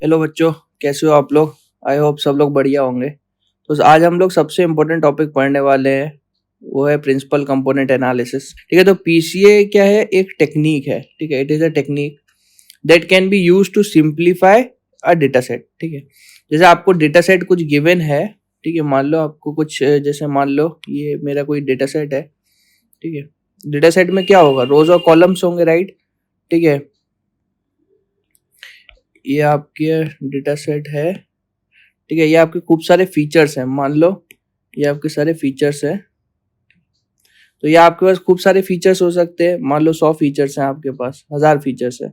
Hello बच्चों, कैसे हो आप लोग। आई होप सब लोग बढ़िया होंगे। तो आज हम लोग सबसे इम्पोर्टेंट टॉपिक पढ़ने वाले हैं, वो है प्रिंसिपल कंपोनेंट एनालिसिस। ठीक है, तो पीसीए क्या है? एक टेक्निक है। ठीक है, it is a technique that can be use to simplify a data set. ठीक है, जैसे आपको डेटा सेट कुछ गिवन है। ठीक है, मान लो आपको कुछ, जैसे मान लो ये मेरा कोई डेटा सेट है। ठीक है, डेटा सेट में क्या होगा? रोज और कॉलम्स होंगे, राइट। ठीक है, ये आपके डेटा सेट है। ठीक है, ये आपके खूब सारे फीचर्स हैं। मान लो ये आपके सारे फीचर्स हैं, तो ये आपके पास खूब सारे फीचर्स हो सकते हैं। मान लो 100 फीचर्स हैं आपके पास, 1000 फीचर्स है।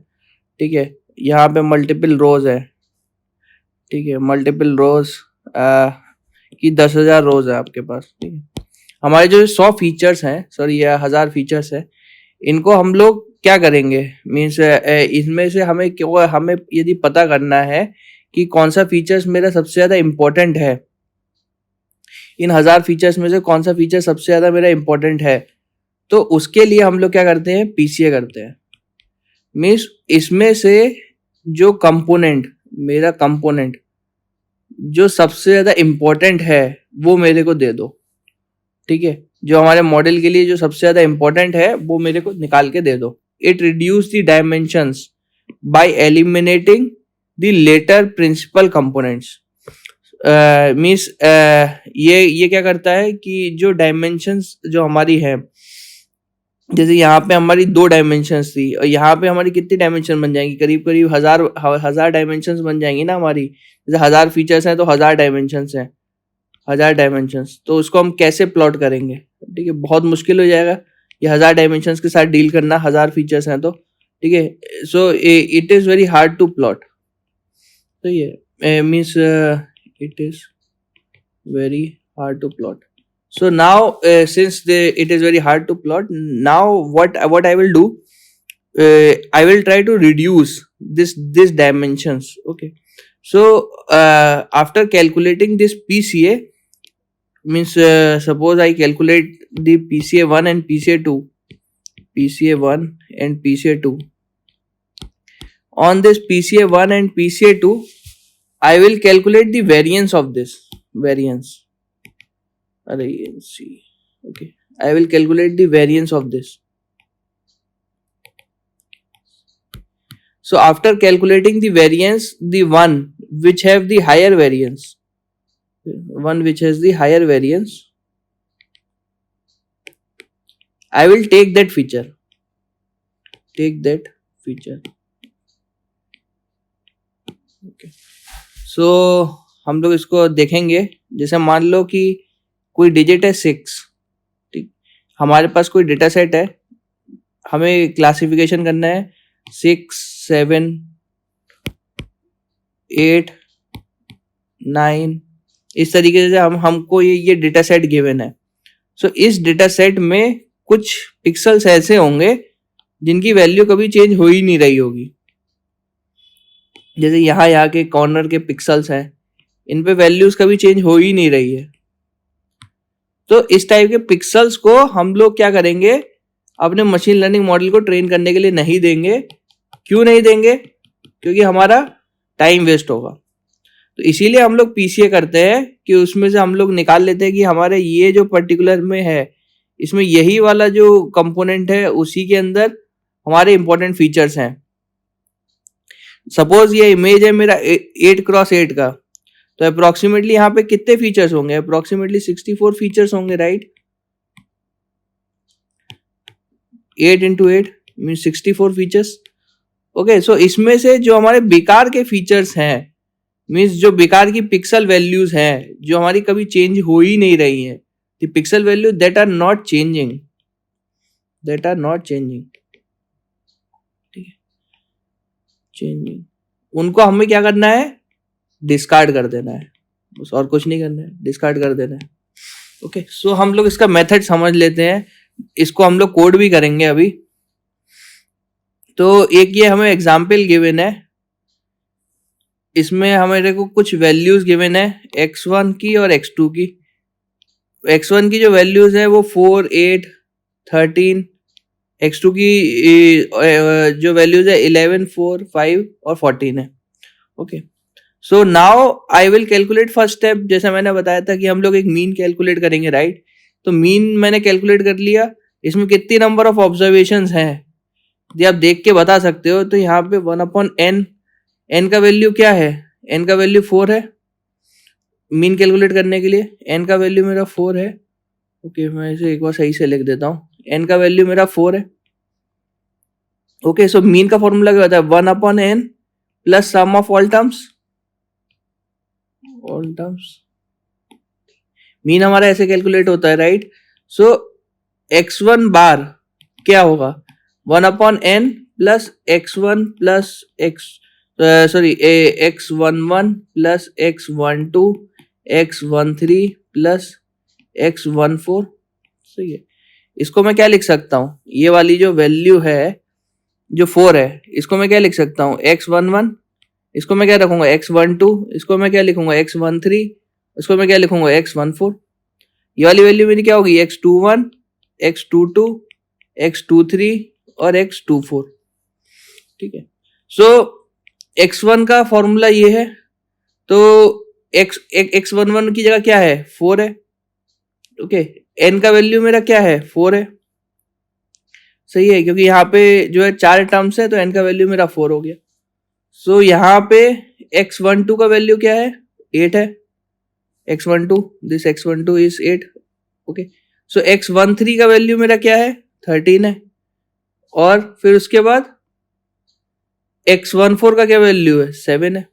ठीक है, यहाँ पे मल्टीपल रोज है। ठीक है, मल्टीपल रोज की 10,000 रोज है आपके पास। ठीक है, हमारे जो 100 फीचर्स हैं, सॉरी ये 1000 फीचर्स है, इनको हम लोग क्या करेंगे? मीन्स इनमें से हमें यदि पता करना है कि कौन सा फीचर्स मेरा सबसे ज्यादा इम्पोर्टेंट है, इन 1000 फीचर्स में से कौन सा फीचर सबसे ज्यादा मेरा इम्पोर्टेंट है, तो उसके लिए हम लोग क्या करते हैं? पीसीए करते हैं। मीन्स इसमें से जो कंपोनेंट, मेरा कंपोनेंट जो सबसे ज्यादा इम्पोर्टेंट है वो मेरे को दे दो। ठीक है, जो हमारे मॉडल के लिए जो सबसे ज्यादा इम्पोर्टेंट है वो मेरे को निकाल के दे दो। It reduce the dimensions by eliminating the latter principal components. Means ये क्या करता है कि जो डायमेंशंस जो हमारी है, जैसे यहाँ पे हमारी 2 डायमेंशंस थी और यहाँ पे हमारी कितनी डायमेंशन बन जाएंगी? करीब करीब हजार डायमेंशंस बन जाएंगी ना हमारी। जैसे 1000 फीचर्स हैं तो 1000 डायमेंशंस हैं, 1000 डायमेंशंस। तो उसको हम कैसे प्लॉट करेंगे? ठीक है, बहुत मुश्किल हो जाएगा ये 1000 डायमेंशंस के साथ डील करना, 1000 फीचर्स हैं तो। ठीक है, so it is very hard to plot. तो ये means it is very hard to plot. So now since it is very hard to plot, now what I will do, I will try to reduce this dimensions. Okay, so after calculating this PCA, means suppose I calculate the PCA1 and PCA2, PCA1 and PCA2. On this PCA1 and PCA2, I will calculate the variance of this variance. Okay, I will calculate the variance of this. So after calculating the variance, the one which have the higher variance, one which has the higher variance, I will take that feature. Take that feature. Okay. सो हम लोग इसको देखेंगे। जैसे मान लो कि कोई digit है 6। ठीक, हमारे पास कोई डेटा सेट है, हमें क्लासिफिकेशन करना है 6, 7, 8, 9, इस तरीके से हमको ये डेटा सेट गिवन है। सो इस डेटा सेट में कुछ पिक्सल्स ऐसे होंगे जिनकी वैल्यू कभी चेंज हो ही नहीं रही होगी। जैसे यहाँ के कॉर्नर के पिक्सल्स हैं, इन पे वैल्यूज कभी चेंज हो ही नहीं रही है। तो इस टाइप के पिक्सल्स को हम लोग क्या करेंगे? अपने मशीन लर्निंग मॉडल को ट्रेन करने के लिए नहीं देंगे। क्यों नहीं देंगे? क्योंकि हमारा टाइम वेस्ट होगा। तो इसीलिए हम लोग पीसीए करते हैं कि उसमें से हम लोग निकाल लेते हैं कि हमारे ये जो पर्टिकुलर में है, इसमें यही वाला जो कंपोनेंट है उसी के अंदर हमारे इंपॉर्टेंट फीचर्स हैं। सपोज ये इमेज है मेरा 8x8 का, तो अप्रोक्सीमेटली यहाँ पे कितने फीचर्स होंगे? अप्रोक्सीमेटली 64 फीचर्स होंगे, राइट। 8 × 8 mean 64 features. ओके, सो इसमें से जो हमारे बेकार के फीचर्स हैं, मीन्स जो बेकार की पिक्सल वैल्यूज हैं जो हमारी कभी चेंज हो ही नहीं रही है, the pixel value that are not changing, that are not changing, changing, उनको हमें क्या करना है? डिस्कार्ड कर देना है, बस और कुछ नहीं करना है, डिस्कार्ड कर देना है। ओके, सो हम लोग इसका मेथड समझ लेते हैं। इसको हम लोग कोड भी करेंगे अभी। तो एक ये हमें एग्जाम्पल गिवन है, इसमें हमारे को कुछ वैल्यूज गिवन है x1 की और x2 की। x1 की जो वैल्यूज है वो 4, 8, 13, x2 की जो वैल्यूज है 11, 4, 5 और 14 है। Okay, so now I will calculate first step. जैसा मैंने बताया था कि हम लोग एक मीन कैलकुलेट करेंगे, राइट? तो मीन मैंने कैलकुलेट कर लिया. इसमें कितनी नंबर ऑफ ऑब्जर्वेशंस हैं ये आप देख के बता सकते हो. तो यहाँ पे 1/n, n का वैल्यू क्या है? n का वैल्यू 4 है मीन कैलकुलेट करने के लिए. n का वैल्यू मेरा 4 है. ओके, मैं इसे एक बार सही से लिख देता हूँ. n का वैल्यू मेरा 4 है. ओके, सो मीन का फॉर्मूला क्या होता है? 1/n plus sum of all terms. Mean हमारा ऐसे कैलकुलेट होता है, राइट? सो x1 बार क्या होगा? 1/n plus x1 plus x11 plus x12 x13 plus x14. सही है. इसको मैं क्या लिख सकता हूँ? ये वाली जो वैल्यू है जो 4 है, इसको मैं क्या लिख सकता हूँ? x11, इसको मैं क्या रखूंगा? x12, इसको मैं क्या लिखूंगा? x13, इसको मैं क्या लिखूंगा? x14. ये वाली वैल्यू मेरी क्या होगी? x21, x22, x23 और x24. ठीक है. सो x1 का फॉर्मूला ये है. तो x11 की जगह क्या है? 4 है. ओके, n का वैल्यू मेरा क्या है? 4 है. सही है, क्योंकि यहाँ पे जो है 4 टर्म्स है तो n का वैल्यू मेरा 4 हो गया. सो यहाँ पे x12 का वैल्यू क्या है? 8 है. x12, this x12 is 8. Okay, so x13 का वैल्यू मेरा क्या है? 13 है. और फिर उसके बाद x14 का क्या वैल्यू है? 7 है.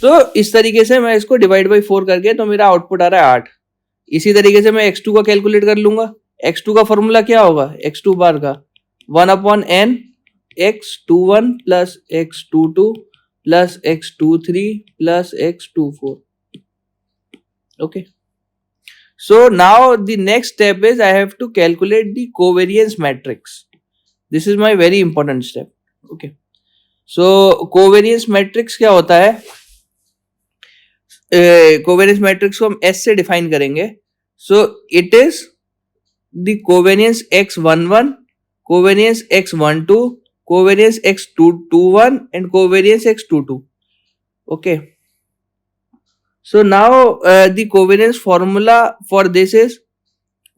तो इस तरीके से मैं इसको डिवाइड बाई 4 करके तो मेरा आउटपुट आ रहा है 8. इसी तरीके से मैं x2 का कैलकुलेट कर लूंगा. x2 का फॉर्मूला क्या होगा? x2 बार का 1/n x21 plus x22 plus x23 plus x24. Okay. So now the next step is I have to calculate the covariance matrix. This is my very important step. Okay. So covariance matrix क्या होता है? Covariance matrix को हम S से define करेंगे. So it is the covariance x11, covariance x12, covariance x21 and covariance x22. Okay. So now the covariance formula for this is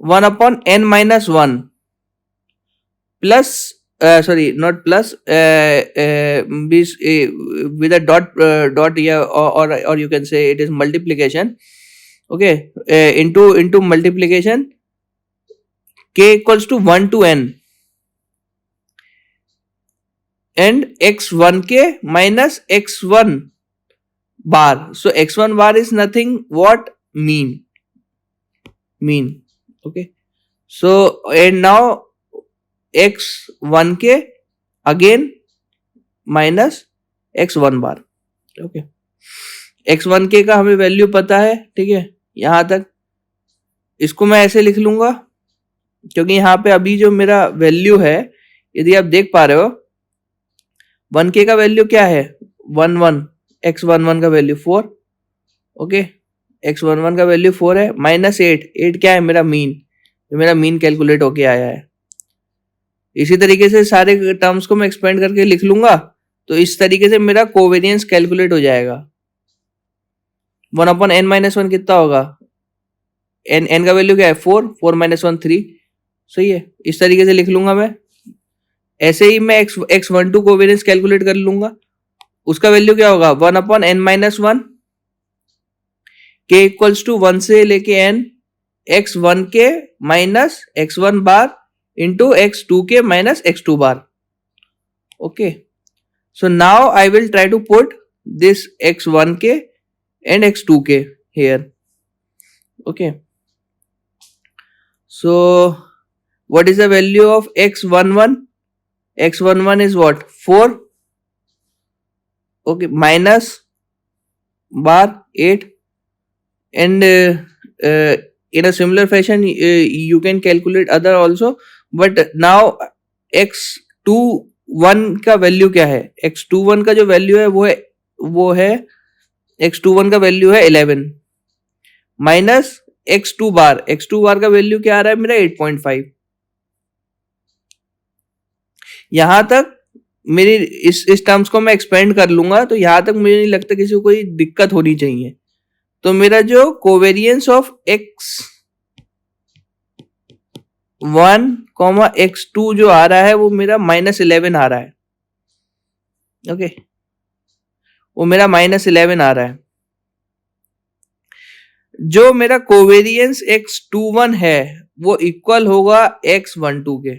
1/n minus 1 plus not plus with a dot here, or you can say it is multiplication. Okay, into multiplication k equals to 1 to n and x1k minus x1 bar. So x1 bar is nothing what? Mean. Okay, so and now x1k again minus x1 bar. Okay, x1k का हमें value पता है. ठीक है, यहां तक. इसको मैं ऐसे लिख लूंगा क्योंकि यहाँ पे अभी जो मेरा वैल्यू है, यदि आप देख पा रहे हो, 1k का वैल्यू क्या है? 11. x11 का वैल्यू 4. ओके, x11 का वैल्यू 4 है. माइनस 8 क्या है? मेरा मीन. मेरा मीन कैलकुलेट होके आया है. इसी तरीके से सारे टर्म्स को मैं एक्सपेंड करके लिख लूंगा. तो इस तरीके से मेरा कोवेरियंस कैलकुलेट हो जाएगा. 1/n minus 1 कितना होगा? n का वैल्यू क्या है? 4 minus 1 3. सही है, इस तरीके से लिख लूंगा मैं. ऐसे ही मैं x12 कोवेरियंस कैलकुलेट कर लूंगा. उसका वैल्यू क्या होगा? 1/n minus 1 k equals to 1 से लेके n x1k minus x1 bar into x2k minus x2 bar. Okay, so now I will try to put this x1k and x2k here. Okay, so what is the value of x11? x11 is what? 4. Okay, minus bar 8. And in a similar fashion you can calculate other also, but now x21 का वैल्यू क्या है? x21 का जो value है वो है x21 का वैल्यू है 11 माइनस x2 बार का वैल्यू क्या आ रहा है मेरा? 8.5. यहां तक मेरी इस टर्म्स को मैं एक्सपेंड कर लूंगा तो यहां तक मुझे नहीं लगता किसी को कोई दिक्कत होनी चाहिए। तो मेरा जो कोवेरियंस ऑफ x1 x2 जो आ रहा है वो मेरा -11 आ रहा है। ओके, वो मेरा -11 आ रहा है। जो मेरा कोवेरियंस x21 है वो इक्वल होगा x12 के।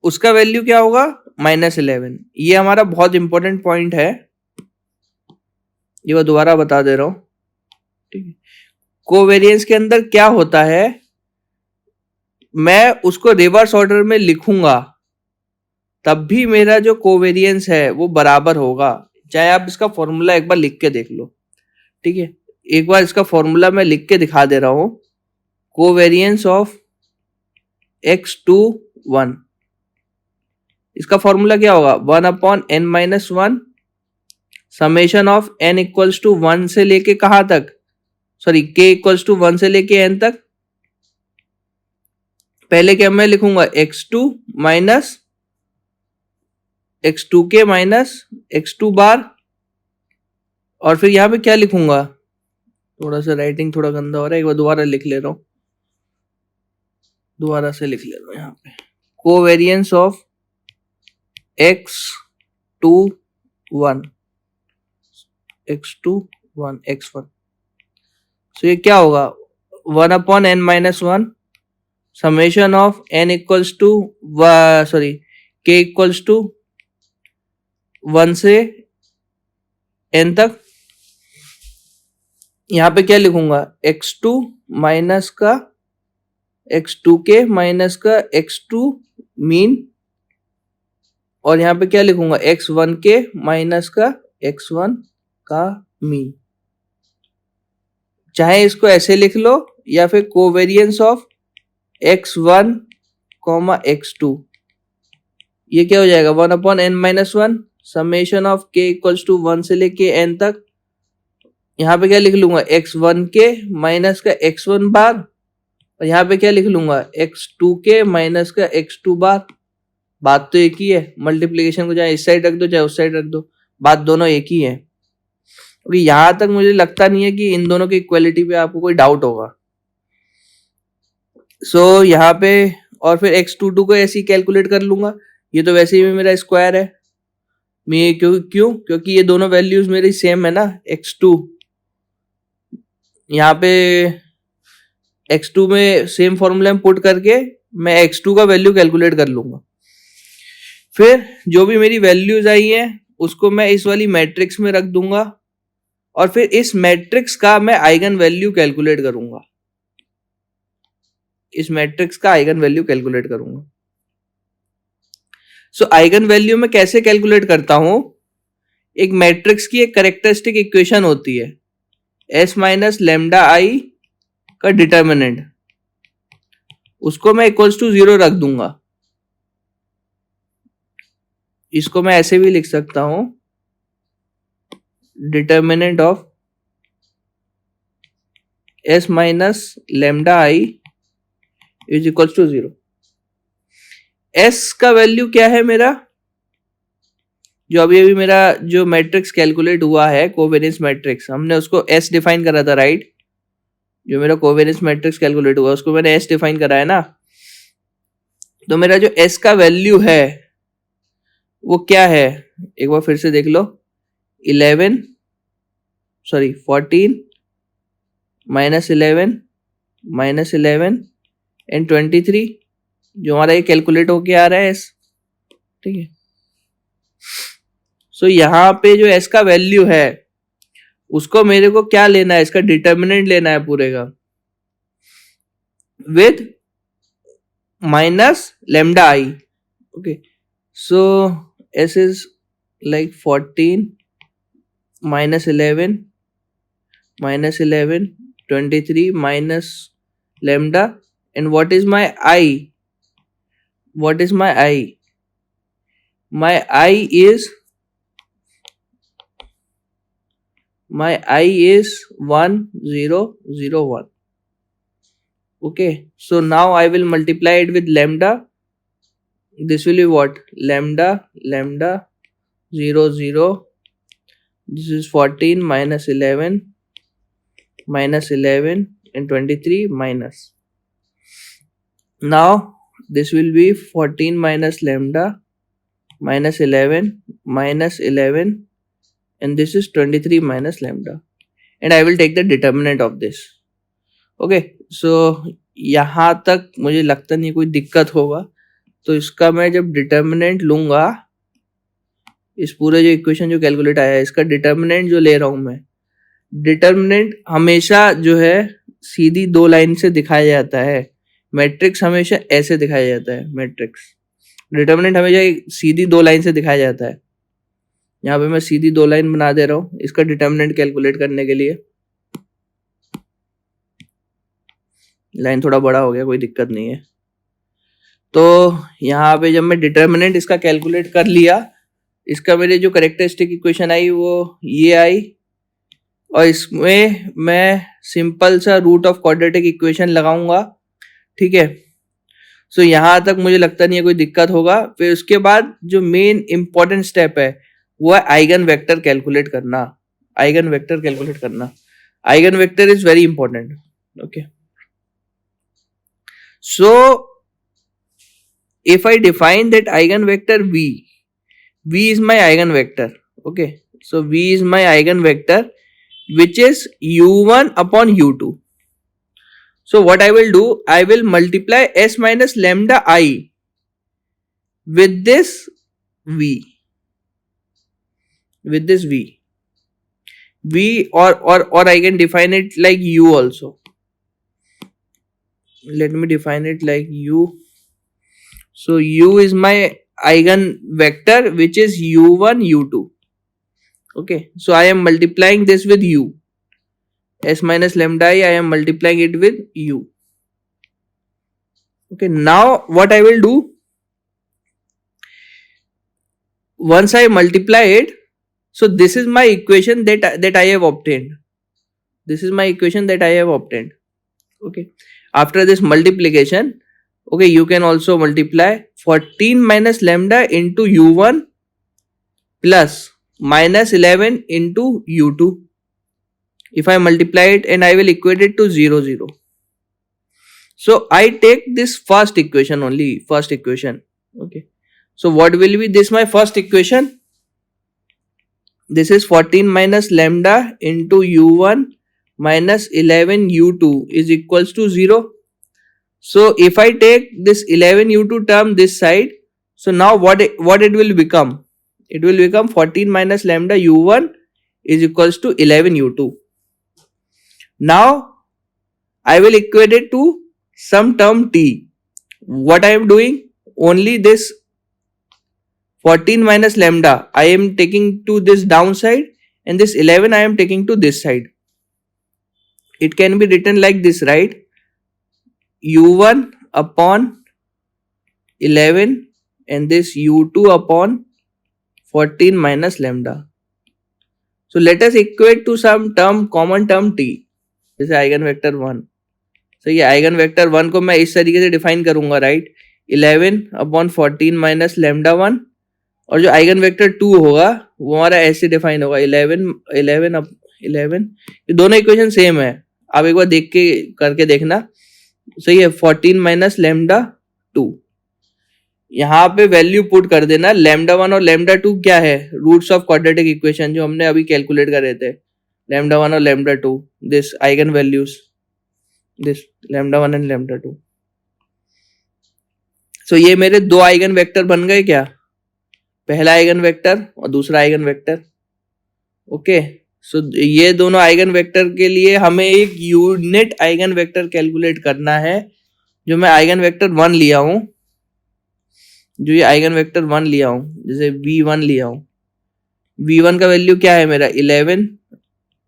उसका वैल्यू क्या होगा? -11। ये हमारा बहुत इंपॉर्टेंट पॉइंट है, ये मैं दोबारा बता दे रहा हूं। ठीक है, कोवेरियंस के अंदर क्या होता है, मैं उसको रिवर्स ऑर्डर में लिखूंगा तब भी मेरा जो कोवेरियंस है वो बराबर होगा। चाहे आप इसका फॉर्मूला एक बार लिख के देख लो। ठीक है, एक बार इसका फॉर्मूला मैं लिख के दिखा दे रहा हूं। कोवेरियंस ऑफ x21, इसका फॉर्मूला क्या होगा? 1/n-1 summation of n equals to 1 से लेके कहां तक, सॉरी k इक्वल्स टू 1 से लेके n तक। पहले क्या मैं लिखूंगा? x2 minus x2k minus x2 बार, और फिर यहां पे क्या लिखूंगा? थोड़ा सा राइटिंग थोड़ा गंदा हो रहा है, एक बार दोबारा लिख ले रहा हूं, दोबारा से लिख ले रहा हूं। यहाँ पे कोवेरियंस ऑफ x21 x1, तो ये क्या होगा? 1/n-1 summation of n equals to sorry k equals to 1 से n तक। यहां पे क्या लिखूंगा? x2 माइनस का x2k माइनस का x2 मीन, और यहां पे क्या लिखूंगा? x1k माइनस का x1 का मीन। चाहे इसको ऐसे लिख लो या फिर कोवेरियंस ऑफ x1 x2, ये क्या हो जाएगा? 1/n-1 summation of k equals to 1 से लेके n तक। यहां पे क्या लिख लूंगा? x1k माइनस का x1 बार, और यहां पे क्या लिख लूंगा? x2k माइनस का x2 बार। बात तो एक ही है, मल्टीप्लीकेशन को चाहे इस साइड रख दो चाहे उस साइड रख दो, बात दोनों एक ही है। क्योंकि यहां तक मुझे लगता नहीं है कि इन दोनों की इक्वलिटी पे आपको कोई डाउट होगा। सो यहाँ पे, और फिर x22 को ऐसे ही कैलकुलेट कर लूंगा, ये तो वैसे ही मेरा स्क्वायर है। मैं क्यों? क्योंकि ये दोनों वैल्यूज मेरी सेम है ना। x2 यहाँ पे x2 में सेम फॉर्मूला में पुट करके मैं x2 का वैल्यू कैलकुलेट कर लूंगा। फिर जो भी मेरी वैल्यूज आई है उसको मैं इस वाली मैट्रिक्स में रख दूंगा, और फिर इस मैट्रिक्स का मैं आइगन वैल्यू कैलकुलेट करूंगा। इस मैट्रिक्स का आइगन वैल्यू कैलकुलेट करूंगा। सो आइगन वैल्यू में कैसे कैलकुलेट करता हूं? एक मैट्रिक्स की एक कैरेक्टरिस्टिक इक्वेशन होती है, s माइनस लेमडा आई का डिटर्मिनेंट, उसको मैं इक्वल्स टू 0 रख दूंगा। इसको मैं ऐसे भी लिख सकता हूं, determinant of s minus lambda I is equals to 0। s का वैल्यू क्या है मेरा? जो अभी मेरा जो मैट्रिक्स कैलकुलेट हुआ है, कोवेरियंस मैट्रिक्स, हमने उसको s डिफाइन करा था, राइट? जो मेरा कोवेरियंस मैट्रिक्स कैलकुलेट हुआ उसको मैंने s डिफाइन करा है ना। तो मेरा जो s का वैल्यू है वो क्या है? एक बार फिर से देख लो। 14 -11 एंड 23, जो हमारा ये कैलकुलेट होके आ रहा है s। ठीक है, सो यहाँ पे जो s का वैल्यू है उसको मेरे को क्या लेना है? इसका डिटर्मिनेंट लेना है पूरे का, with minus lambda I. Okay, so s is like 14 -11 23 minus lambda, and what is my I? What is my I? My I is 1001. Okay, so now I will multiply it with lambda. This will be what? Lambda 0 0. This is 14 minus 11 and 23 minus. Now this will be 14 minus lambda minus 11 and this is 23 minus lambda, and I will take the determinant of this. Okay, so यहाँ तक मुझे लगता नहीं कोई दिक्कत होगा. तो इसका मैं जब डिटर्मिनेंट लूंगा, इस पूरे जो इक्वेशन जो कैलकुलेट आया है इसका डिटर्मिनेंट जो ले रहा हूं मैं, डिटर्मिनेंट हमेशा जो है सीधी दो लाइन से दिखाया जाता है. मैट्रिक्स हमेशा ऐसे दिखाया जाता है. मैट्रिक्स डिटर्मिनेंट हमेशा सीधी दो लाइन से दिखाया जाता है. यहाँ पे मैं सीधी दो लाइन बना दे रहा हूँ इसका डिटर्मिनेंट कैलकुलेट करने के लिए. लाइन थोड़ा बड़ा हो गया, कोई दिक्कत नहीं है. तो यहाँ पे जब मैं डिटर्मिनेंट इसका कैलकुलेट कर लिया, इसका मेरे जो करेक्टरिस्टिक इक्वेशन आई वो ये आई, और इसमें मैं सिंपल सा रूट ऑफ क्वाड्रेटिक इक्वेशन लगाऊंगा. ठीक है, सो यहाँ तक मुझे लगता नहीं है कोई दिक्कत होगा. फिर उसके बाद जो मेन इंपॉर्टेंट स्टेप है वो है आइगन वेक्टर कैलकुलेट करना. आइगन वेक्टर कैलकुलेट करना. Eigen vector is very important. Okay, so if I define that eigenvector v is my eigenvector. Okay, so v is my eigenvector which is u1 upon u2. So what I will do, I will multiply s minus lambda I with this v, or I can define it like u also. Let me define it like u. So u is my eigenvector which is u1 u2. Okay, so I am multiplying this with u. S minus lambda I am multiplying it with u. Okay, now what I will do, once I multiply it, so this is my equation that I have obtained. This is my equation that I have obtained. Okay, after this multiplication, okay, you can also multiply 14 minus lambda into u1 plus minus 11 into u2. If I multiply it, and I will equate it to 0 0. So I take this first equation only, first equation. Okay, so what will be this my first equation? This is 14 minus lambda into u1 minus 11 u2 is equals to 0. So if I take this 11 u2 term this side, so now what it will become? It will become 14 minus lambda u1 is equals to 11 u2. Now I will equate it to some term t. What I am doing? Only this 14 minus lambda I am taking to this downside, and this 11 I am taking to this side. It can be written like this, right? u1 upon 11 and this u2 upon 14 minus lambda. So let us equate to some term, common term t. जैसे eigen vector 1. So ये eigen vector 1 को मैं इस तरीके से define करूंगा, right? 11 upon 14 minus lambda 1, और जो आइगन वेक्टर 2 होगा वो हमारा ऐसे डिफाइन होगा 11. ये दोनों इक्वेशन सेम है, आप एक बार देख के करके देखना. सही है, 14 माइनस लैम्डा 2. यहाँ पे वैल्यू पुट कर देना. लैम्डा 1 और लैम्डा 2 क्या है? रूट्स ऑफ क्वाड्रेटिक इक्वेशन जो हमने अभी कैलकुलेट करे थे. लैम्डा 1 और lambda 2, this eigen values, this lambda 1 and lambda 2. सो ये मेरे दो आइगन वेक्टर बन गए क्या? पहला आइगन वेक्टर और दूसरा आइगन वेक्टर. ओके, सो ये दोनों आइगन वेक्टर के लिए हमें एक यूनिट आइगन वेक्टर कैलकुलेट करना है. जो मैं आइगन वेक्टर 1 लिया हूं, जो ये आइगन वेक्टर 1 लिया हूं, जैसे v1 लिया हूं, v1 का वैल्यू क्या है मेरा? 11,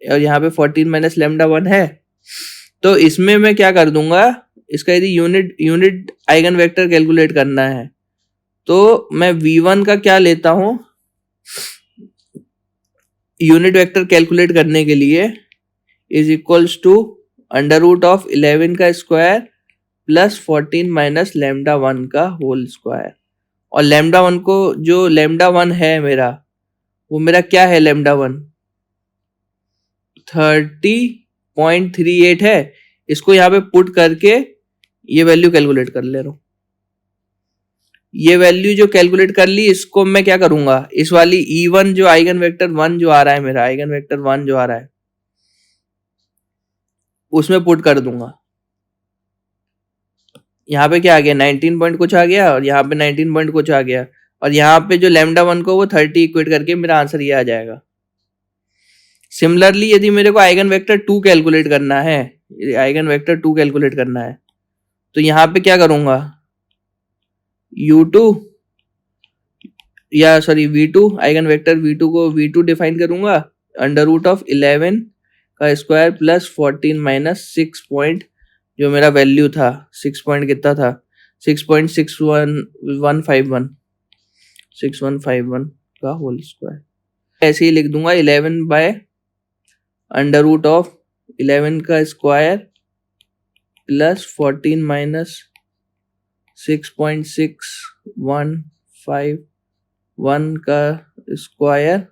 और यहाँ पे 14 माइनस लैम्डा 1 है. तो इसमें मैं क्या कर दूंगा, इसका यदि यूनिट आइगन वेक्टर कैलकुलेट करना है तो मैं v1 का क्या लेता हूं यूनिट वेक्टर कैलकुलेट करने के लिए, is equals to under root of 11 का स्क्वायर प्लस 14 माइनस लैम्डा 1 का होल स्क्वायर। और लैम्डा 1 को, जो लैम्डा 1 है मेरा, वो मेरा क्या है, लैम्डा 1 30.38 है। इसको यहाँ पे पुट करके ये वैल्यू कैलकुलेट कर ले रहा हूँ। ये वैल्यू जो कैलकुलेट कर ली, इसको मैं क्या करूंगा, इस वाली E1 जो आइगन वेक्टर 1 जो आ रहा है, मेरा आइगन वेक्टर 1 जो आ रहा है, उसमें पुट कर दूंगा। यहाँ पे क्या आ गया, 19 पॉइंट कुछ आ गया, और यहाँ पे 19 पॉइंट कुछ आ गया, और यहाँ पे जो लैम्डा 1 को वो 30 इक्वेट करके मेरा आंसर ये आ जाएगा। सिमिलरली यदि मेरे को आइगन वेक्टर 2 कैलकुलेट करना है, आइगन वेक्टर 2 कैलकुलेट करना है, तो यहाँ पे क्या करूंगा, U2 या sorry V2, eigen vector V2 को V2 डिफाइन करूंगा अंडर रूट ऑफ 11 का स्क्वायर प्लस 14 माइनस 6 पॉइंट, जो मेरा वैल्यू था 6 पॉइंट कितना था, 6.6151 का होल स्क्वायर। ऐसे ही लिख दूंगा 11 बाय अंडर रूट ऑफ 11 का स्क्वायर प्लस 14 माइनस 6.6151 का square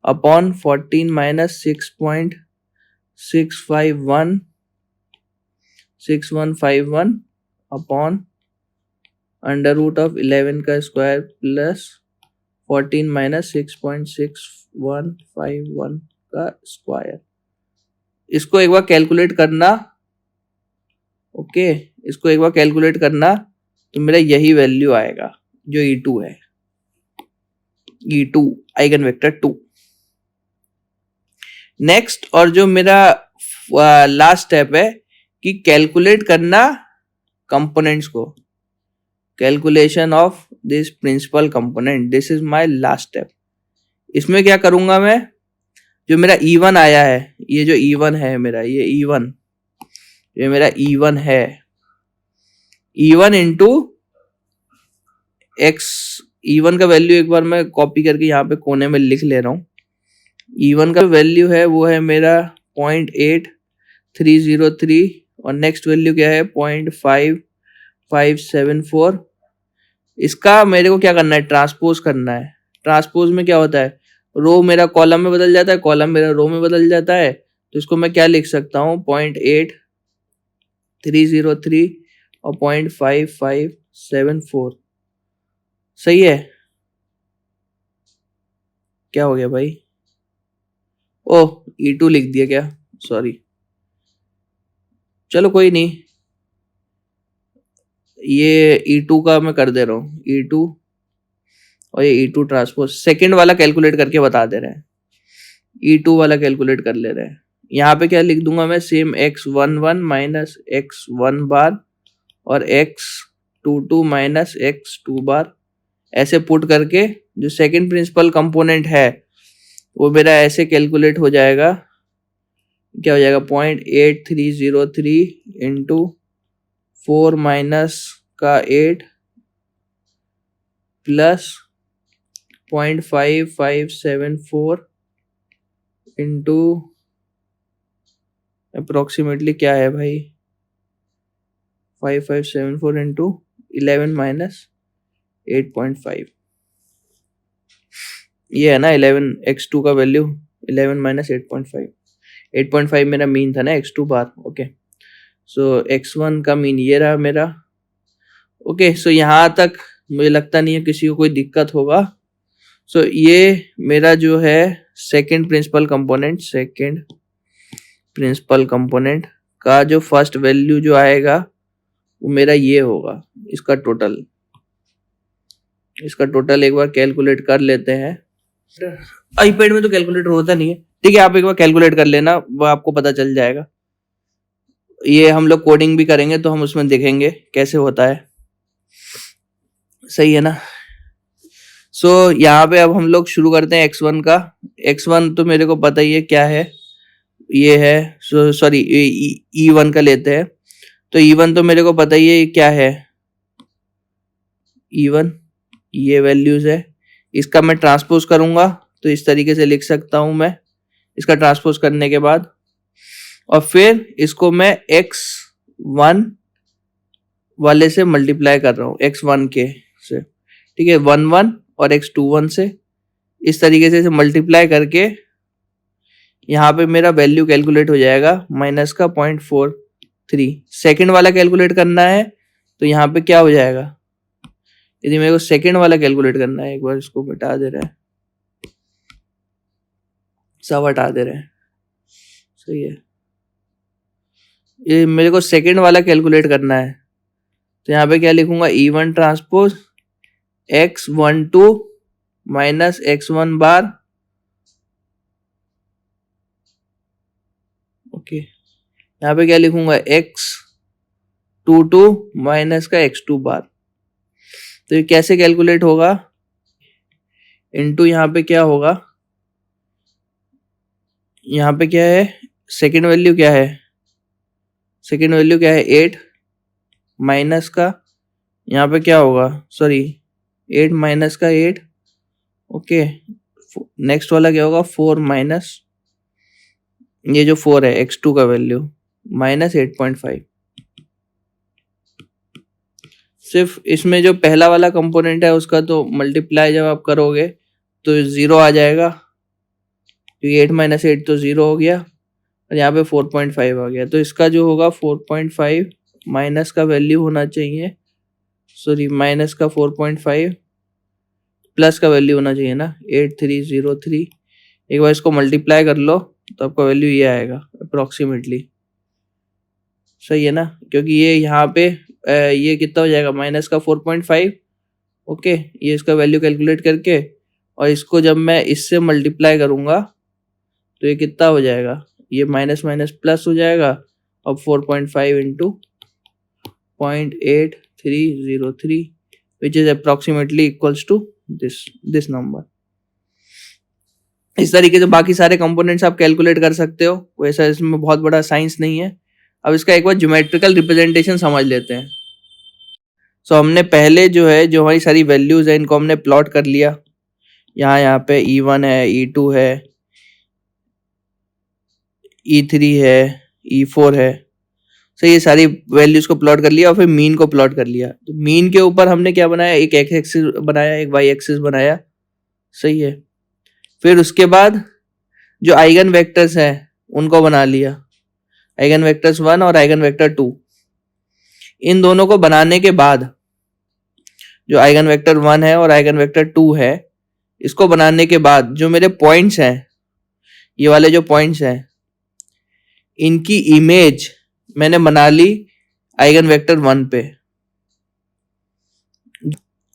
upon 14 minus 6.6151 upon under root of 11 का स्क्वायर प्लस 14 माइनस 6.6151 का स्क्वायर। इसको एक बार कैलकुलेट करना, ओके, इसको एक बार कैलकुलेट करना तो मेरा यही वैल्यू आएगा जो E2 है, E2 आइगन वेक्टर 2। नेक्स्ट, और जो मेरा लास्ट स्टेप है कि कैलकुलेट करना कंपोनेंट्स को, calculation of this principle component, this is my last step. इसमें क्या करूंगा मैं, जो मेरा E1 आया है, ये जो E1 है मेरा, ये E1, ये मेरा E1 है, E1 इंटू एक्स, E1 का वैल्यू एक बार मैं कॉपी करके यहाँ पे कोने में लिख ले रहा हूँ। E1 का वैल्यू है वो है मेरा 0.8303, और नेक्स्ट वैल्यू क्या है 0.5574। इसका मेरे को क्या करना है, ट्रांसपोज करना है। ट्रांसपोज में क्या होता है, रो मेरा कॉलम में बदल जाता है, कॉलम मेरा रो में बदल जाता है। तो इसको मैं क्या लिख सकता हूँ, 0.8303 और 0.5574। सही है, क्या हो गया भाई, ओह E2 लिख दिया क्या, सॉरी, चलो कोई नहीं, ये E2 का मैं कर दे रहा हूँ, E2 और ये E2 ट्रांसपोज सेकंड वाला कैलकुलेट करके बता दे रहे हैं, E2 वाला कैलकुलेट कर ले रहे हैं। यहाँ पे क्या लिख दूंगा मैं, सेम x11 माइनस x1 बार और x22 माइनस x2 बार, ऐसे पुट करके जो सेकंड प्रिंसिपल कंपोनेंट है वो मेरा ऐसे कैलकुलेट हो जाएगा, क्या हो जाएगा 0.8303 इंटू 4 माइनस का 8 प्लस 0.5574 इंटू अप्रोक्सीमेटली क्या है भाई, 5574 इंटू 11 माइनस 8.5, ये है ना 11, x2 का वैल्यू 11 माइनस 8.5, 8.5 मेरा मीन था ना x2 बार, ओके। सो x1 का मीन ये रहा मेरा, ओके। सो यहाँ तक मुझे लगता नहीं है किसी को कोई दिक्कत होगा। सो ये मेरा जो है सेकंड प्रिंसिपल कंपोनेंट का जो फर्स्ट वैल्यू जो आएगा वो मेरा ये होगा, इसका टोटल एक बार कैलकुलेट कर लेते हैं। आईपैड में तो कैलकुलेटर होता नहीं है, ठीक है, आप एक बार कैलकुलेट कर लेना, वो आपको पता चल जाएगा। ये हम लोग कोडिंग भी करेंगे तो हम उसमें देखेंगे कैसे होता है, सही है ना। सो यहाँ पे अब हम लोग शुरू करते हैं x1 का। x1 तो मेरे को पता ही है क्या है, ये है, सॉरी E1 का लेते हैं। तो E1 तो मेरे को पता ही है क्या है, E1 ये वैल्यूज है, इसका मैं ट्रांसपोज करूंगा तो इस तरीके से लिख सकता हूं मैं, इसका ट्रांसपोज करने के बाद, और फिर इसको मैं x1 वाले से मल्टीप्लाई कर रहा हूँ x1 के से, ठीक है, 1 1 और x2 1 से, इस तरीके से मल्टीप्लाई करके यहाँ पे मेरा वैल्यू कैलकुलेट हो जाएगा माइनस का 0.43। सेकंड वाला कैलकुलेट करना है तो यहाँ पे क्या हो जाएगा, यदि मेरे को सेकंड वाला कैलकुलेट करना है, एक बार इसको मिटा दे रहे हैं, सब हटा दे रहे हैं, सही है, ये मेरे को सेकंड वाला कैलकुलेट करना है तो यहाँ पे क्या लिखूंगा, E1 transpose x12 minus x1 बार, ओके, यहाँ पे क्या लिखूंगा, x22 माइनस का x2 बार। तो ये कैसे कैलकुलेट होगा, इनटू यहाँ पे क्या होगा, यहाँ पे क्या है, सेकंड वैल्यू क्या है, सेकंड वैल्यू क्या है 8 माइनस का, यहाँ पे क्या होगा, सॉरी 8 माइनस का 8, ओके, नेक्स्ट वाला क्या होगा 4 माइनस, ये जो 4 है x2 का वैल्यू माइनस 8.5। सिर्फ इसमें जो पहला वाला कंपोनेंट है उसका तो मल्टीप्लाई जब आप करोगे तो 0 आ जाएगा, क्योंकि 8 माइनस 8 तो 0 हो गया, और यहाँ पे 4.5 आ गया, तो इसका जो होगा 4.5 माइनस का वैल्यू होना चाहिए, सॉरी माइनस का 4.5 प्लस का वैल्यू होना चाहिए ना 8303। एक बार इसको मल्टीप्लाई कर लो तो आपका वैल्यू ये आएगा अप्रोक्सीमेटली, सही है ना, क्योंकि ये यहाँ पे ये कितना हो जाएगा माइनस का 4.5, ओके, ये इसका वैल्यू कैलकुलेट करके, और इसको जब मैं इससे मल्टीप्लाई करूँगा तो ये कितना हो जाएगा, ये माइनस माइनस प्लस हो जाएगा, अब 4.5 into 0.8303 which is approximately equals to this number. इस तरीके से बाकी सारे कंपोनेंट्स आप कैलकुलेट कर सकते हो, वैसा इसमें बहुत बड़ा साइंस नहीं है। अब इसका एक बार ज्योमेट्रिकल रिप्रेजेंटेशन समझ लेते हैं। सो हमने पहले जो है, जो हमारी सारी वैल्यूज है इनको हमने प्लॉट कर लिया, यहाँ पे E1 है, E2 है, E3 है, E4 है, सो ये सारी वैल्यूज को प्लॉट कर लिया और फिर मीन को प्लॉट कर लिया। तो मीन के ऊपर हमने क्या बनाया, एक एक्स एक्सिस बनाया, एक वाई एक्सिस बनाया, सही है। फिर उसके बाद जो आइगन वेक्टर्स हैं उनको बना लिया, आइगन वेक्टर्स 1 और आइगन वेक्टर 2। इन दोनों को बनाने के बाद जो आइगन वेक्टर 1 है और आइगन वेक्टर 2 है, इसको बनाने के बाद जो मेरे पॉइंट्स हैं, ये वाले जो पॉइंट्स हैं, इनकी इमेज मैंने बना ली आइगन वेक्टर 1 पे।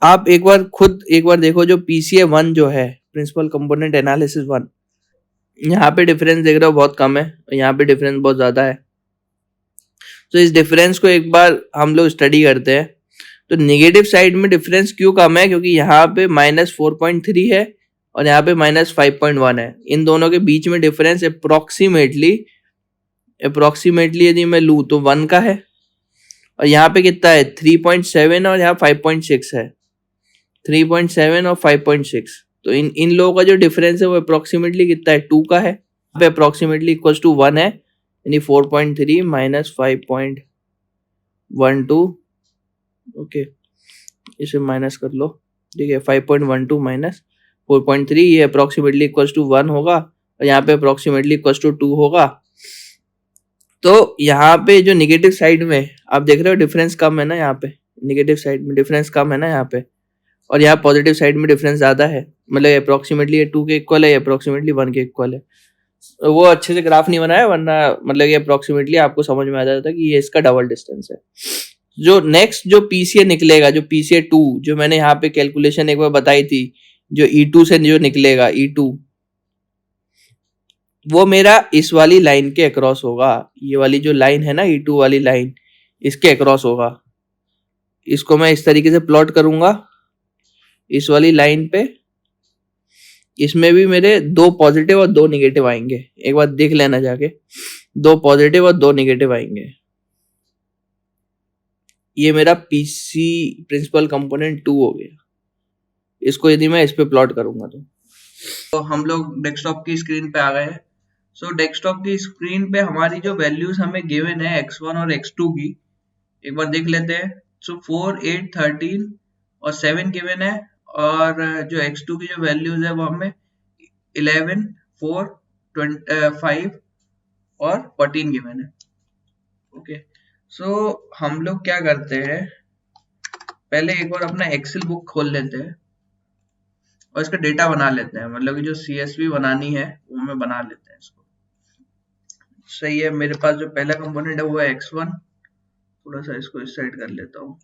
आप एक बार देखो, जो PCA 1 जो है, प्रिंसिपल कंपोनेंट एनालिसिस 1, यहाँ पे डिफरेंस देख रहे हो बहुत कम है, यहाँ पे डिफरेंस बहुत ज्यादा है। तो इस डिफरेंस को एक बार हम लोग स्टडी करते हैं। तो नेगेटिव साइड में डिफरेंस क्यों कम है, क्योंकि यहाँ पे -4.3 है और यहाँ पे -5.1 है। इन दोनों के बीच में डिफरेंस अप्रोक्सीमेटली यदि मैं लूँ तो 1 का है, और यहाँ पे कितना है 3.7 और यहाँ 5.6 है, 3.7 और 5.6। तो इन लोगों का जो डिफरेंस है वो अप्रोक्सीमेटली कितना है 2 का है, यहाँ पे अप्रोक्सीमेटली इक्वल टू 1 है, यानी 4.3 माइनस 5.12, ओके, इसे माइनस कर लो, ठीक है, 5.12 माइनस 4.3, ये अप्रोक्सीमेटली इक्वल टू 1 होगा, और यहाँ पे अप्रोक्सीमेटली इक्वल टू 2 होगा। तो यहाँ पे जो निगेटिव साइड में आप देख रहे हो डिफरेंस कम है ना, यहाँ पे निगेटिव साइड में डिफरेंस कम है ना यहाँ पे, और यहाँ पॉजिटिव साइड में डिफरेंस ज्यादा है, मतलब अप्रोक्सीमेटली ये 2 के इक्वल है, अप्रोक्सीमेटली 1 के इक्वल है। वो अच्छे से ग्राफ नहीं बनाया, वरना मतलब ये अप्रोक्सीमेटली आपको समझ में आ जाता है कि ये इसका डबल डिस्टेंस है। जो नेक्स्ट जो PCA निकलेगा, जो PCA 2 जो मैंने यहाँ पे कैलकुलेशन एक बार बताई थी, जो E2 से जो निकलेगा, E2 वो मेरा इस वाली लाइन के अक्रॉस होगा, ये वाली जो लाइन है ना E2 वाली लाइन, इसके अक्रॉस होगा। इसको मैं इस तरीके से प्लॉट करूंगा इस वाली लाइन पे, इसमें भी मेरे 2 पॉजिटिव और 2 निगेटिव आएंगे, एक बार देख लेना जाके, 2 पॉजिटिव और 2 निगेटिव आएंगे। ये मेरा PC प्रिंसिपल कंपोनेंट 2 हो गया। इसको यदि मैं इस पे प्लॉट करूंगा तो हम लोग डेस्कटॉप की स्क्रीन पे आ गए हैं। सो डेस्कटॉप की स्क्रीन पे हमारी जो वैल्यूज हमें गिवन है x1 और x2 की, एक बार देख लेते हैं। सो 4, 8, 13 और 7 गिवन है, और जो x2 की जो वैल्यूज है वो हमें 11, 4, 5 और 14 गिवन है। ओके, सो हम लोग क्या करते हैं, पहले एक बार अपना एक्सेल बुक खोल लेते हैं और इसका डेटा बना लेते हैं, मतलब कि जो CSV बनानी है वो हमें बना लेते हैं इसको। सही है, मेरे पास जो पहला कंपोनेंट है वो है x1, थोड़ा सा इसको इस साइड कर लेता हूँ।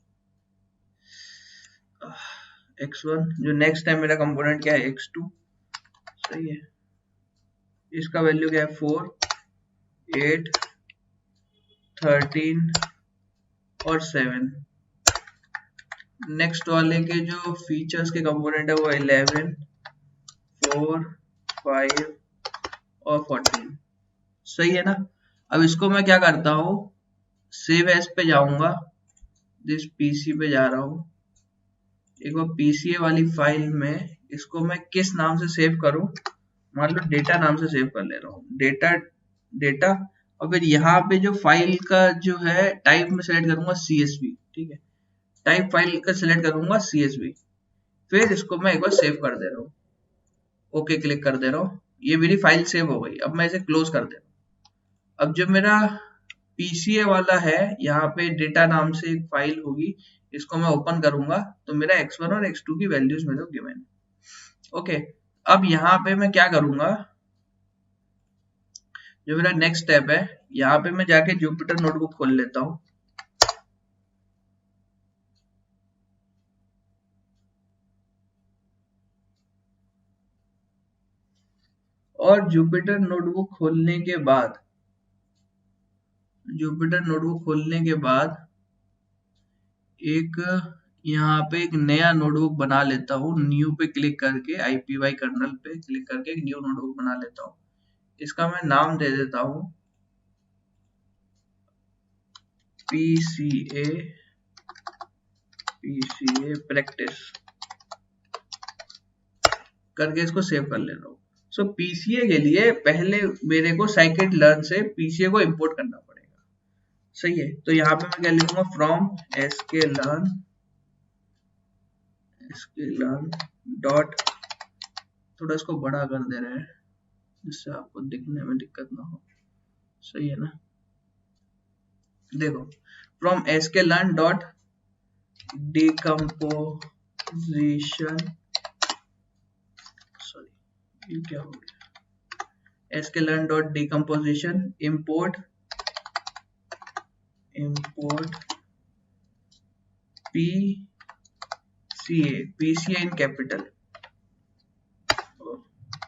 x1, जो नेक्स्ट है मेरा कंपोनेंट क्या है, x2। सही है, इसका वैल्यू क्या है, 4, 8, 13 और 7। नेक्स्ट वाले के जो फीचर्स के कंपोनेंट है वो 11, 4, 5 और 14। सही है ना। अब इसको मैं क्या करता हूँ, सेव एज पे जाऊंगा, दिस पीसी पे जा रहा हूँ, एक बार पीसीए वाली फाइल में इसको मैं किस नाम से सेव करूं, मान लो डेटा नाम से सेव कर ले रहा हूँ, डेटा, और फिर यहाँ पे जो फाइल का जो है टाइप में सेलेक्ट करूंगा CSV। ठीक है, टाइप फाइल का सिलेक्ट करूंगा CSV, फिर इसको मैं एक बार सेव कर दे रहा हूँ, ओके क्लिक कर दे रहा हूँ, ये मेरी फाइल सेव हो गई। अब मैं इसे क्लोज कर दे रहा हूँ। अब जो मेरा पीसीए वाला है, यहाँ पे डेटा नाम से एक फाइल होगी, इसको मैं ओपन करूंगा तो मेरा x1 और x2 की वैल्यूज मेरे को गिवन है। ओके, अब यहाँ पे मैं क्या करूंगा, जो मेरा नेक्स्ट स्टेप है, यहाँ पे मैं जाके जुपिटर नोटबुक खोल लेता हूँ। और जुपिटर नोटबुक खोलने के बाद एक यहाँ पे एक नया नोटबुक बना लेता हूँ, न्यू पे क्लिक करके, IPY कर्नल पे क्लिक करके एक न्यू नोटबुक बना लेता हूँ। इसका मैं नाम दे देता हूँ PCA प्रैक्टिस करके इसको सेव कर ले रहा हूँ। सो PCA के लिए पहले मेरे को scikit learn से PCA को इंपोर्ट करना पड़ेगा। सही है, तो यहाँ पे मैं क्या लिखूंगा, फ्रॉम sklearn डॉट, थोड़ा इसको बड़ा कर दे रहे हैं जिससे आपको दिखने में दिक्कत ना हो। सही है ना, देखो, from sklearn dot decomposition, sorry ये क्या हो गया, sklearn dot decomposition import PCA in capital,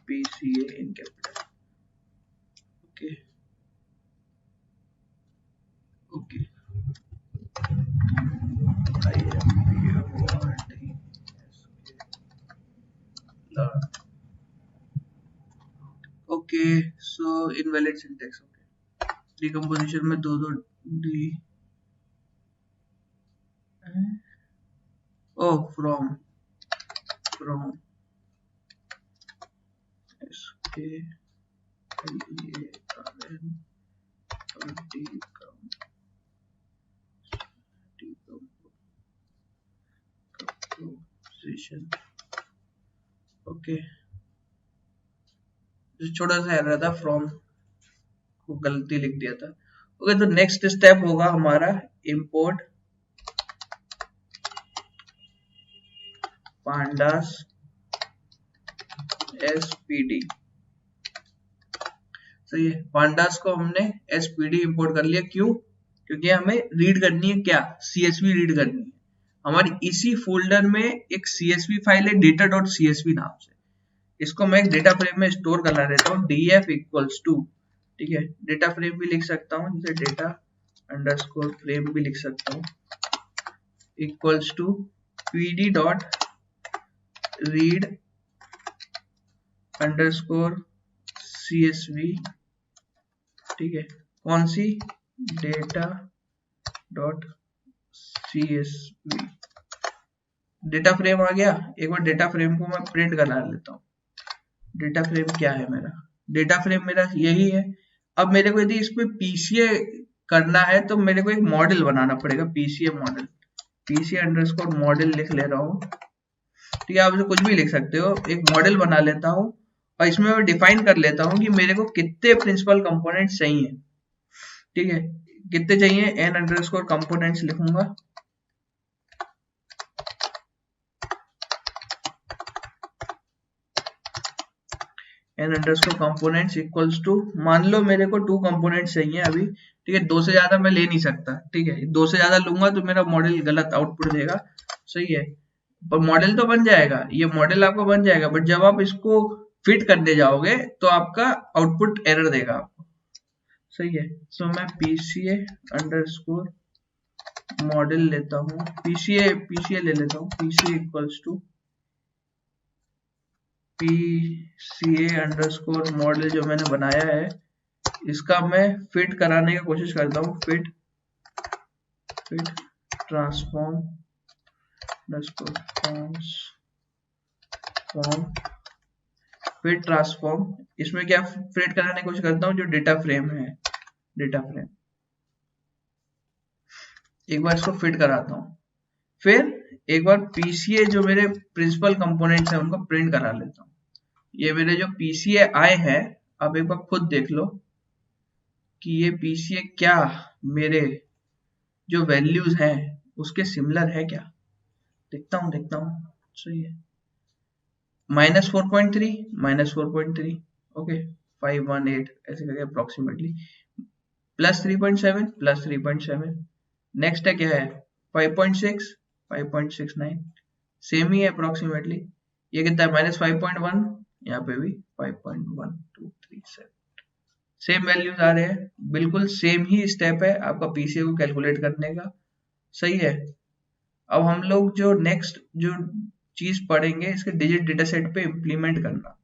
PCA in capital। okay okay, so invalid syntax. Okay, decomposition में दो डी, ओ फ्रॉम ओके, छोटा सा एरर था, फ्रॉम को गलती लिख दिया था। ओके, तो नेक्स्ट स्टेप होगा हमारा इंपोर्ट pandas spd। सही है, pandas को हमने spd इंपोर्ट कर लिया, क्यों, क्योंकि हमें रीड करनी है क्या, CSV रीड करनी है। हमारी इसी फोल्डर में एक CSV फाइल है data.csv नाम से, इसको मैं एक डेटा फ्रेम में स्टोर करा देता हूँ, df इक्वल्स टू, ठीक है, डेटा फ्रेम भी लिख सकता हूँ, जैसे डेटा अंडरस्कोर फ्रेम भी लिख सकता हूँ, equals to pd dot read underscore CSV। ठीक है, कौन सी, data dot CSV, data frame आ गया। एक बार डेटा फ्रेम को मैं प्रिंट करा लेता हूँ। डेटा फ्रेम क्या है मेरा, डेटा फ्रेम मेरा यही है। अब मेरे को यदि इस पे PCA करना है तो मेरे को एक मॉडल बनाना पड़ेगा, PCA model. PC underscore model लिख ले रहा हूँ। ठीक है, आप इसे कुछ भी लिख सकते हो। एक मॉडल बना लेता हूँ और इसमें मैं डिफाइन कर लेता हूँ कि मेरे को कितने प्रिंसिपल कंपोनेंट्स चाहिए। ठीक है, कितने चाहिए, एन अंडरस्कोर कंपोनेंट्स लिखूंगा। N underscore components equals to, मान लो मेरे को 2 कंपोनेंट्स चाहिए अभी। ठीक है, 2 से ज्यादा मैं ले नहीं सकता। ठीक है, 2 से ज्यादा लूंगा तो मेरा मॉडल गलत आउटपुट देगा। सही है, पर मॉडल तो बन जाएगा, ये मॉडल आपका बन जाएगा, बट जब आप इसको फिट करने जाओगे तो आपका आउटपुट एरर देगा आपको। सही है, सो मैं पीसीए अंडरस्कोर मॉडल लेता हूँ, पीसीए ले लेता हूँ। PCA equals to PCA underscore model जो मैंने बनाया है इसका मैं फिट कराने की कोशिश करता हूँ। फिट ट्रांसफॉर्म फिट ट्रांसफॉर्म, इसमें क्या फिट कराने की कोशिश करता हूँ, जो डेटा फ्रेम है, डेटा फ्रेम एक बार इसको फिट कराता हूँ। फिर एक बार पीसीए जो मेरे प्रिंसिपल कंपोनेंट्स है उनको प्रिंट करा लेता हूँ। ये मेरे जो पीसीए आए हैं, आप एक बार खुद देख लो कि ये पीसीए क्या मेरे जो वैल्यूज हैं उसके सिमिलर है क्या। देखता हूँ सही है, -4.3 -4.3 ओके, 518 ऐसे करके अप्रोक्सीमेटली, +3.7 +3.7, नेक्स्ट है क्या है 5.6 5.69, सेम ही है अप्रोक्सीमेटली। ये कितना है -5.1, यहाँ पे भी 5.1237, सेम वैल्यूज आ रहे हैं, बिल्कुल सेम ही स्टेप है आपका पीसीए को कैलकुलेट करने का। सही है, अब हम लोग जो नेक्स्ट जो चीज पढ़ेंगे इसके डिजिट डेटा सेट पे इम्प्लीमेंट करना।